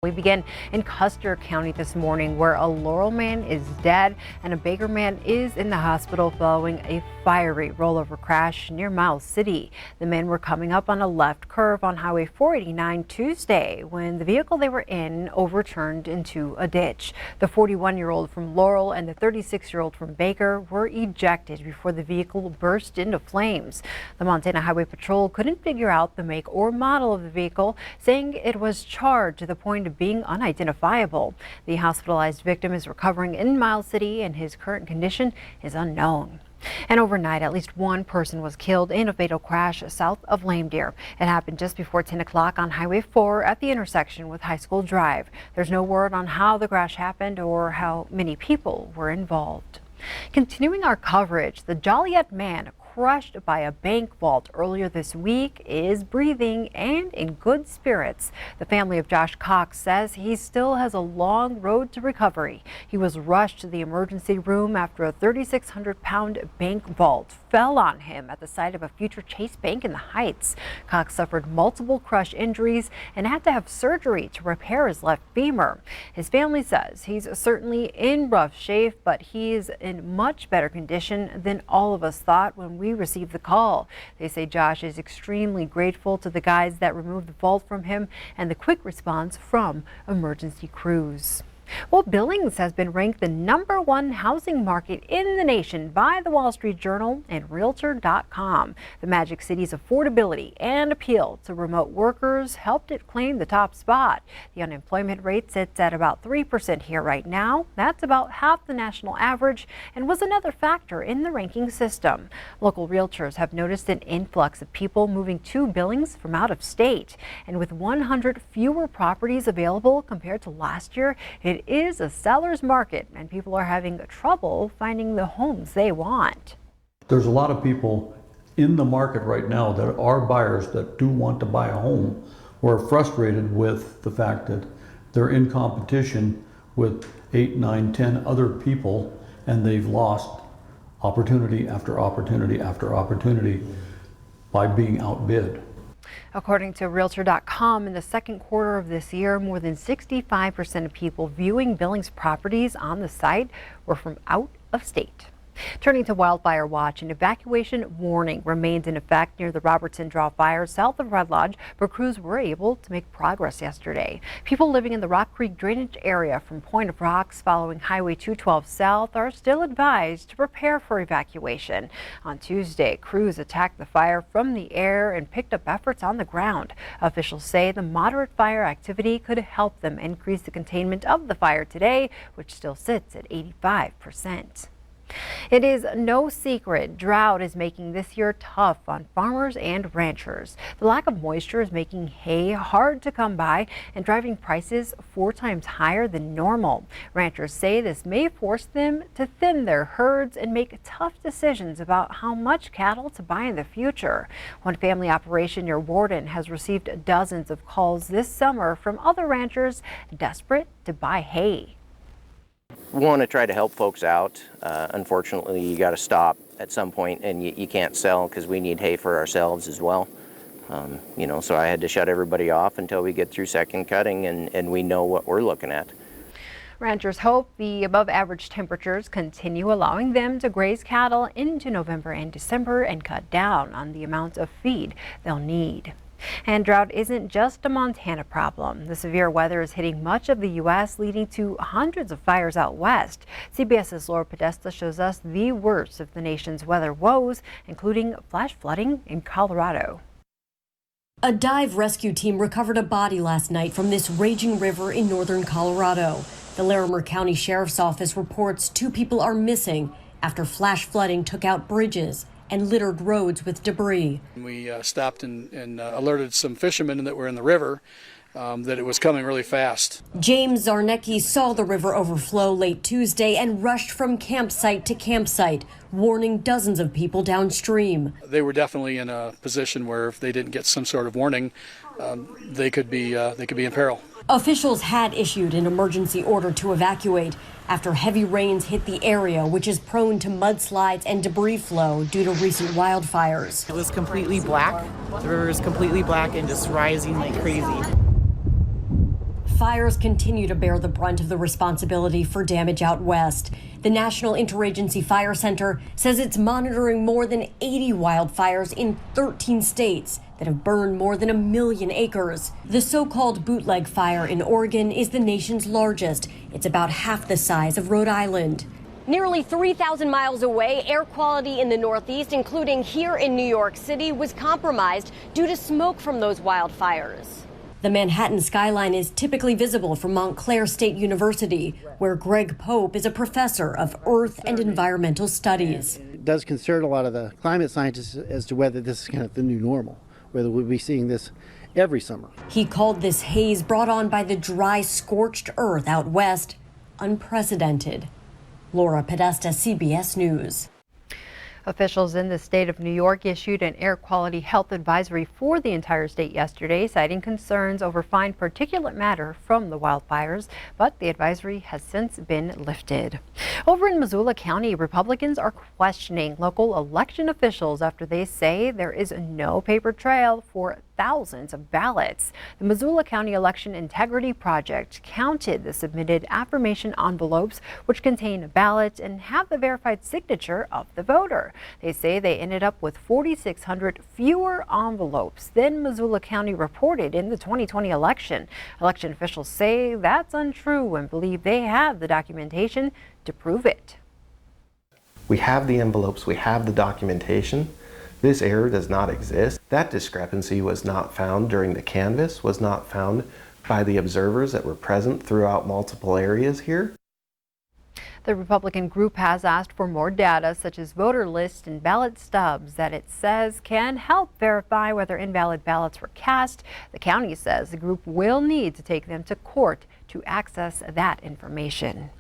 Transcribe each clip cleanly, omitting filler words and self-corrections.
We begin in Custer County this morning, where a Laurel man is dead and a Baker man is in the hospital following a fiery rollover crash near Miles City. The men were coming up on a left curve on Highway 489 Tuesday when the vehicle they were in overturned into a ditch. The 41-year-old from Laurel and the 36-year-old from Baker were ejected before the vehicle burst into flames. The Montana Highway Patrol couldn't figure out the make or model of the vehicle, saying it was charred to the point of being unidentifiable. The hospitalized victim is recovering in Miles City and his current condition is unknown. And overnight, at least one person was killed in a fatal crash south of Lame Deer. It happened just before 10 o'clock on Highway 4 at the intersection with High School Drive. There's no word on how the crash happened or how many people were involved. Continuing our coverage, the Joliet man crushed by a bank vault earlier this week is breathing and in good spirits. The family of Josh Cox says he still has a long road to recovery. He was rushed to the emergency room after a 3,600-pound bank vault fell on him at the site of a future Chase Bank in the Heights. Cox suffered multiple crush injuries and had to have surgery to repair his left femur. His family says he's certainly in rough shape, but he's in much better condition than all of us thought when we received the call. They say Josh is extremely grateful to the guys that removed the vault from him and the quick response from emergency crews. Well, Billings has been ranked the #1 housing market in the nation by the Wall Street Journal and Realtor.com. The Magic City's affordability and appeal to remote workers helped it claim the top spot. The unemployment rate sits at about 3% here right now. That's about half the national average and was another factor in the ranking system. Local realtors have noticed an influx of people moving to Billings from out of state. And with 100 fewer properties available compared to last year, it is a seller's market and people are having trouble finding the homes they want. There's a lot of people in the market right now that are buyers that do want to buy a home who are frustrated with the fact that they're in competition with 8, 9, 10 other people and they've lost opportunity after opportunity after opportunity by being outbid. According to Realtor.com, in the second quarter of this year, more than 65% of people viewing Billings properties on the site were from out of state. Turning to wildfire watch, an evacuation warning remains in effect near the Robertson Draw fire south of Red Lodge, but crews were able to make progress yesterday. People living in the Rock Creek drainage area from Point of Rocks following Highway 212 south are still advised to prepare for evacuation. On Tuesday, crews attacked the fire from the air and picked up efforts on the ground. Officials say the moderate fire activity could help them increase the containment of the fire today, which still sits at 85%. It is no secret drought is making this year tough on farmers and ranchers. The lack of moisture is making hay hard to come by and driving prices 4 times higher than normal. Ranchers say this may force them to thin their herds and make tough decisions about how much cattle to buy in the future. One family operation near Warden has received dozens of calls this summer from other ranchers desperate to buy hay. We want to try to help folks out. Unfortunately, you got to stop at some point and you can't sell because we need hay for ourselves as well. So I had to shut everybody off until we get through second cutting and we know what we're looking at. Ranchers hope the above average temperatures continue allowing them to graze cattle into November and December and cut down on the amount of feed they'll need. And drought isn't just a Montana problem. The severe weather is hitting much of the U.S., leading to hundreds of fires out west. CBS's Laura Podesta shows us the worst of the nation's weather woes, including flash flooding in Colorado. A dive rescue team recovered a body last night from this raging river in northern Colorado. The Larimer County Sheriff's Office reports 2 people are missing after flash flooding took out bridges and littered roads with debris. We stopped and alerted some fishermen that were in the river that it was coming really fast. James Zarnecki saw the river overflow late Tuesday and rushed from campsite to campsite, warning dozens of people downstream. They were definitely in a position where if they didn't get some sort of warning, they could be in peril. Officials had issued an emergency order to evacuate after heavy rains hit the area, which is prone to mudslides and debris flow due to recent wildfires. It was completely black. The river is completely black and just rising like crazy. fires continue to bear the brunt of the responsibility for damage out west. The National Interagency Fire Center says it's monitoring more than 80 wildfires in 13 states that have burned more than 1 million acres. The so-called bootleg fire in Oregon is the nation's largest. It's about half the size of Rhode Island. Nearly 3,000 miles away, air quality in the Northeast, including here in New York City, was compromised due to smoke from those wildfires. The Manhattan skyline is typically visible from Montclair State University, where Greg Pope is a professor of Earth and Environmental Studies. It does concern a lot of the climate scientists as to whether this is kind of the new normal, whether we'll be seeing this every summer. He called this haze brought on by the dry, scorched earth out west unprecedented. Laura Podesta, CBS News. Officials in the state of New York issued an air quality health advisory for the entire state yesterday, citing concerns over fine particulate matter from the wildfires, but the advisory has since been lifted. Over in Missoula County, Republicans are questioning local election officials after they say there is no paper trail for thousands of ballots. The Missoula County Election Integrity Project counted the submitted affirmation envelopes, which contain a ballot and have the verified signature of the voter. They say they ended up with 4,600 fewer envelopes than Missoula County reported in the 2020 election. Election officials say that's untrue and believe they have the documentation to prove it. We have the envelopes, we have the documentation. This error does not exist. That discrepancy was not found during the canvass, was not found by the observers that were present throughout multiple areas here. The Republican group has asked for more data, such as voter lists and ballot stubs, that it says can help verify whether invalid ballots were cast. The county says the group will need to take them to court to access that information.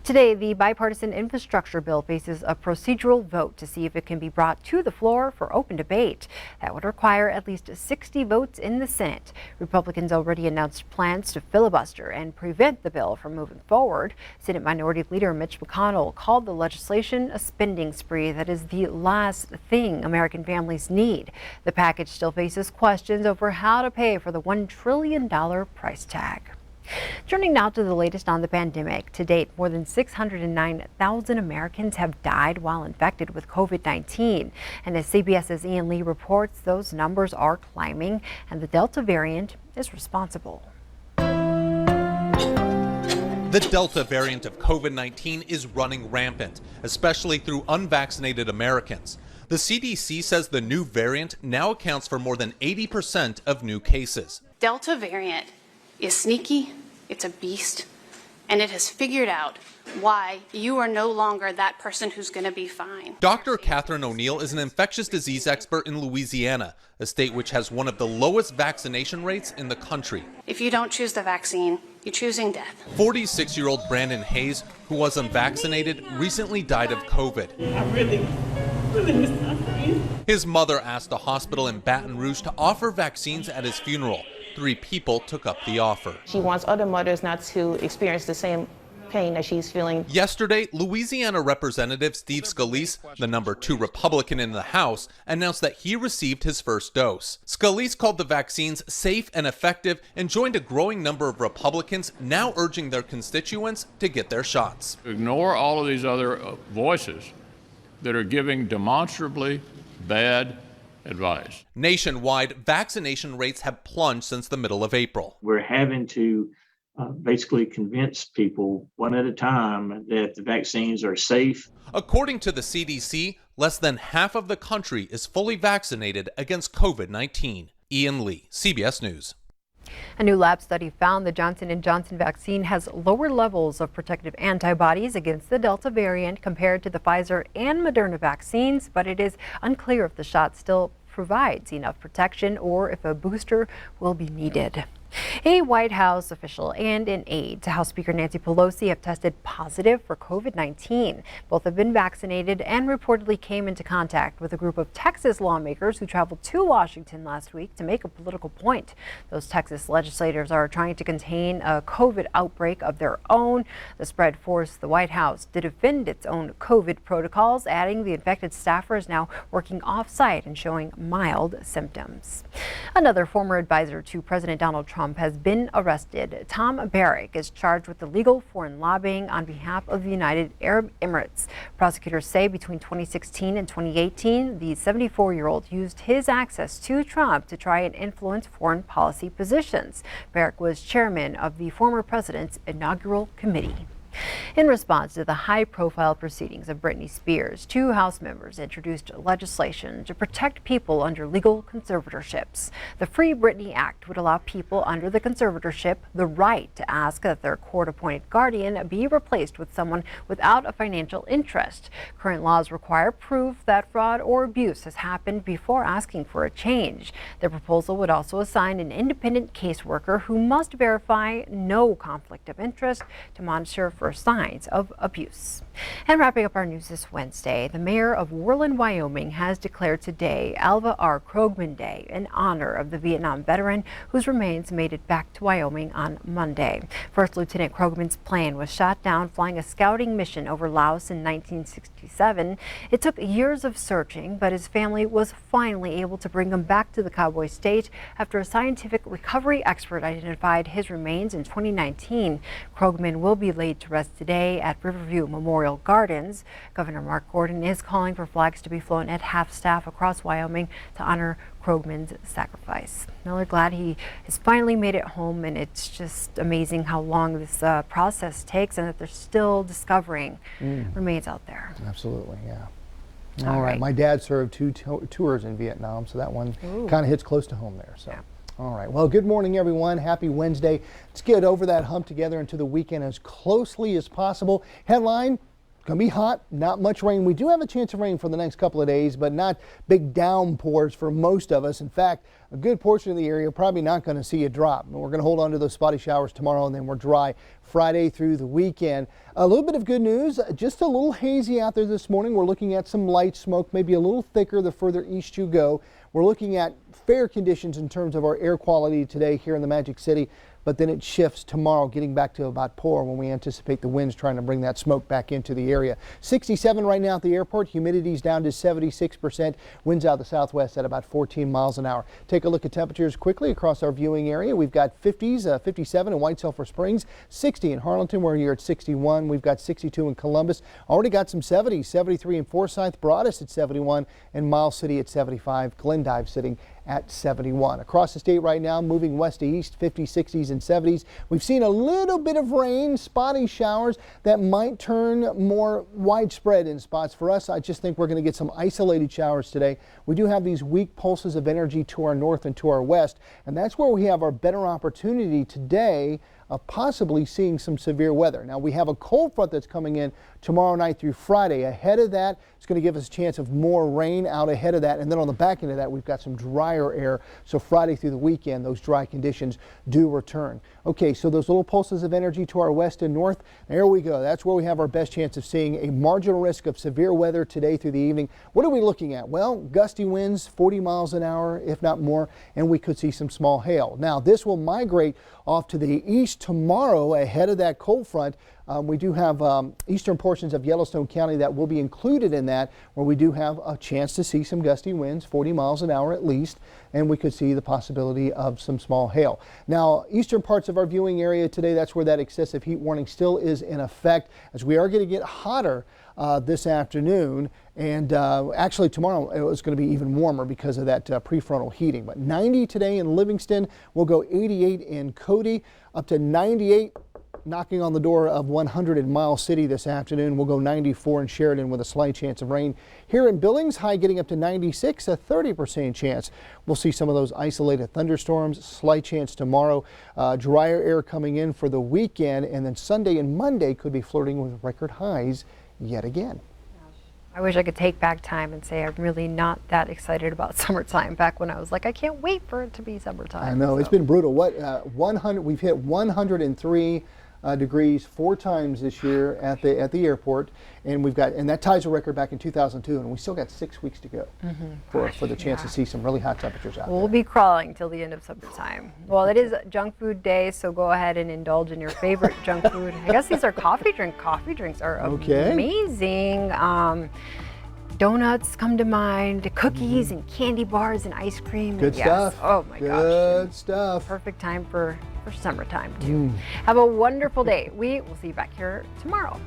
Today, the bipartisan infrastructure bill faces a procedural vote to see if it can be brought to the floor for open debate. That would require at least 60 votes in the Senate. Republicans already announced plans to filibuster and prevent the bill from moving forward. Senate Minority Leader Mitch McConnell called the legislation a spending spree that is the last thing American families need. The package still faces questions over how to pay for the $1 trillion price tag. Turning now to the latest on the pandemic. To date, more than 609,000 Americans have died while infected with COVID-19. And as CBS's Ian Lee reports, those numbers are climbing and the Delta variant is responsible. The Delta variant of COVID-19 is running rampant, especially through unvaccinated Americans. The CDC says the new variant now accounts for more than 80% of new cases. Delta variant is sneaky, it's a beast, and it has figured out why you are no longer that person who's going to be fine. Dr. Catherine O'Neill is an infectious disease expert in Louisiana, a state which has one of the lowest vaccination rates in the country. If you don't choose the vaccine, you're choosing death. 46-year-old Brandon Hayes, who was unvaccinated, recently died of COVID. I really was suffering. His mother asked the hospital in Baton Rouge to offer vaccines at his funeral. 3 people took up the offer. She wants other mothers not to experience the same pain that she's feeling. Yesterday, Louisiana Representative Steve Scalise, the number 2 Republican in the House, announced that he received his first dose. Scalise called the vaccines safe and effective and joined a growing number of Republicans now urging their constituents to get their shots. Ignore all of these other voices that are giving demonstrably bad advice. Nationwide, vaccination rates have plunged since the middle of April. We're having to basically convince people one at a time that the vaccines are safe. According to the CDC, less than half of the country is fully vaccinated against COVID-19. Ian Lee, CBS News. A new lab study found the Johnson & Johnson vaccine has lower levels of protective antibodies against the Delta variant compared to the Pfizer and Moderna vaccines, but it is unclear if the shot still provides enough protection or if a booster will be needed. A White House official and an aide to House Speaker Nancy Pelosi have tested positive for COVID-19. Both have been vaccinated and reportedly came into contact with a group of Texas lawmakers who traveled to Washington last week to make a political point. Those Texas legislators are trying to contain a COVID outbreak of their own. The spread forced the White House to defend its own COVID protocols, adding the infected staffer is now working off-site and showing mild symptoms. Another former advisor to President Donald Trump Trump has been arrested. Tom Barrack is charged with illegal foreign lobbying on behalf of the United Arab Emirates. Prosecutors say between 2016 and 2018, the 74-year-old used his access to Trump to try and influence foreign policy positions. Barrack was chairman of the former president's inaugural committee. In response to the high-profile proceedings of Britney Spears, 2 House members introduced legislation to protect people under legal conservatorships. The Free Britney Act would allow people under the conservatorship the right to ask that their court-appointed guardian be replaced with someone without a financial interest. Current laws require proof that fraud or abuse has happened before asking for a change. The proposal would also assign an independent caseworker who must verify no conflict of interest to monitor for signs of abuse. And wrapping up our news this Wednesday, the mayor of Worland, Wyoming has declared today Alva R. Krogman Day in honor of the Vietnam veteran whose remains made it back to Wyoming on Monday. First Lieutenant Krogman's plane was shot down flying a scouting mission over Laos in 1967. It took years of searching, but his family was finally able to bring him back to the cowboy state after a scientific recovery expert identified his remains in 2019. Krogman will be laid to rest today at Riverview Memorial Gardens. Governor Mark Gordon is calling for flags to be flown at half-staff across Wyoming to honor Krogman's sacrifice. Now we're glad he has finally made it home, and it's just amazing how long this process takes and that they're still discovering remains out there. Absolutely, yeah. All right. My dad served 2 tours in Vietnam, so that one kind of hits close to home there. So. Yeah. All right. Well, good morning, everyone. Happy Wednesday. Let's get over that hump together into the weekend as closely as possible. Headline, going to be hot, not much rain. We do have a chance of rain for the next couple of days, but not big downpours for most of us. In fact, a good portion of the area probably not going to see a drop. We're going to hold on to those spotty showers tomorrow, and then we're dry Friday through the weekend. A little bit of good news, just a little hazy out there this morning. We're looking at some light smoke, maybe a little thicker the further east you go. We're looking at fair conditions in terms of our air quality today here in the Magic City, but then it shifts tomorrow, getting back to about poor when we anticipate the winds trying to bring that smoke back into the area. 67 right now at the airport, humidity's down to 76%, winds out of the southwest at about 14 miles an hour. Take a look at temperatures quickly across our viewing area. We've got 50s, 57 in White Sulphur Springs, 60 in Harlingen, we're here at 61. We've got 62 in Columbus. Already got some 70s, 73 in Forsyth, Broadus at 71, and Miles City at 75. Glendive sitting at 71. Across the state right now, moving west to east, 50s, 60s, and 70s. We've seen a little bit of rain, spotty showers that might turn more widespread in spots. For us, I just think we're going to get some isolated showers today. We do have these weak pulses of energy to our north and to our west, and that's where we have our better opportunity today of possibly seeing some severe weather. Now, we have a cold front that's coming in tomorrow night through Friday. Ahead of that, it's going to give us a chance of more rain out ahead of that. And then on the back end of that, we've got some drier air. So Friday through the weekend, those dry conditions do return. Okay, so those little pulses of energy to our west and north, there we go. That's where we have our best chance of seeing a marginal risk of severe weather today through the evening. What are we looking at? Well, gusty winds, 40 miles an hour, if not more, and we could see some small hail. Now, this will migrate off to the east tomorrow ahead of that cold front. We do have eastern portions of Yellowstone County that will be included in that, where we do have a chance to see some gusty winds, 40 miles an hour at least, and we could see the possibility of some small hail. Now, eastern parts of our viewing area today, that's where that excessive heat warning still is in effect, as we are going to get hotter this afternoon, and actually tomorrow it was going to be even warmer because of that prefrontal heating. But 90 today in Livingston, we'll go 88 in Cody, up to 98 knocking on the door of 100 in Miles City this afternoon. We'll go 94 in Sheridan with a slight chance of rain. Here in Billings, high getting up to 96, a 30% chance. We'll see some of those isolated thunderstorms, slight chance tomorrow. Drier air coming in for the weekend, and then Sunday and Monday could be flirting with record highs yet again. I wish I could take back time and say I'm really not that excited about summertime, back when I was like, I can't wait for it to be summertime. I know, it's been brutal. We've hit 103 degrees 4 times this year at the airport, and that ties a record back in 2002, and we still got 6 weeks to go for the chance to see some really hot temperatures out there. We'll be crawling till the end of summertime. Well, it is junk food day, so go ahead and indulge in your favorite junk food. I guess these are coffee drinks. Coffee drinks are amazing. Donuts come to mind, cookies and candy bars and ice cream. Good Yes. stuff. Oh my gosh. Good stuff. Perfect time for summertime too. Have a wonderful day. We will see you back here tomorrow.